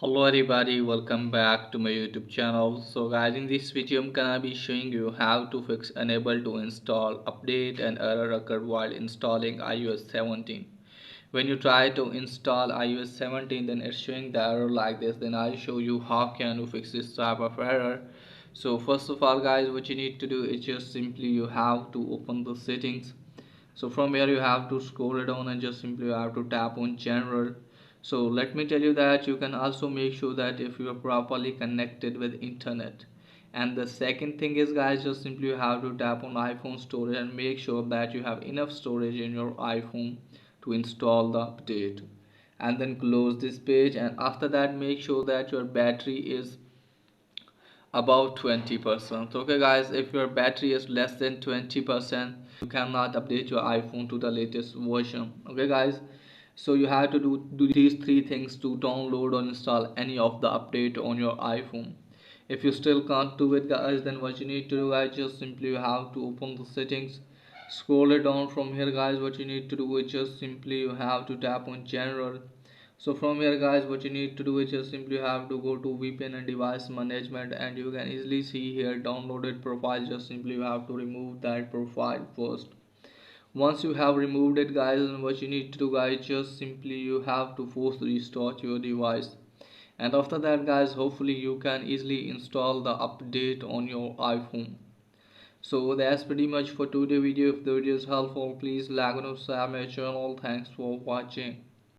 Hello everybody, welcome back to my YouTube channel. So guys, in this video I'm gonna be showing you how to fix unable to install, update and error occurred while installing iOS 17. When you try to install iOS 17, then it's showing the error like this. Then I'll show you how can you fix this type of error. So first of all guys, what you need to do is just simply you have to open the settings. So from here you have to scroll it down and just simply you have to tap on general. So let me tell you that you can also make sure that if you are properly connected with internet. And the second thing is guys, just simply you have to tap on iPhone storage and make sure that you have enough storage in your iPhone to install the update. And then close this page, and after that make sure that your battery is about 20%. Okay guys, if your battery is less than 20%, you cannot update your iPhone to the latest version. Okay guys, so you have to do these three things to download or install any of the update on your iPhone. If you still can't do it guys, then what you need to do guys, just simply you have to open the settings, scroll it down. From here guys, what you need to do is just simply you have to tap on general. So from here guys, what you need to do is just simply have to go to VPN and device management, and you can easily see here downloaded profile. Just simply you have to remove that profile first. Once you have removed it guys, and what you need to do guys, just simply you have to force restart your device. And after that guys, hopefully you can easily install the update on your iPhone. So that's pretty much for today's video. If the video is helpful, please like and subscribe my channel. Thanks for watching.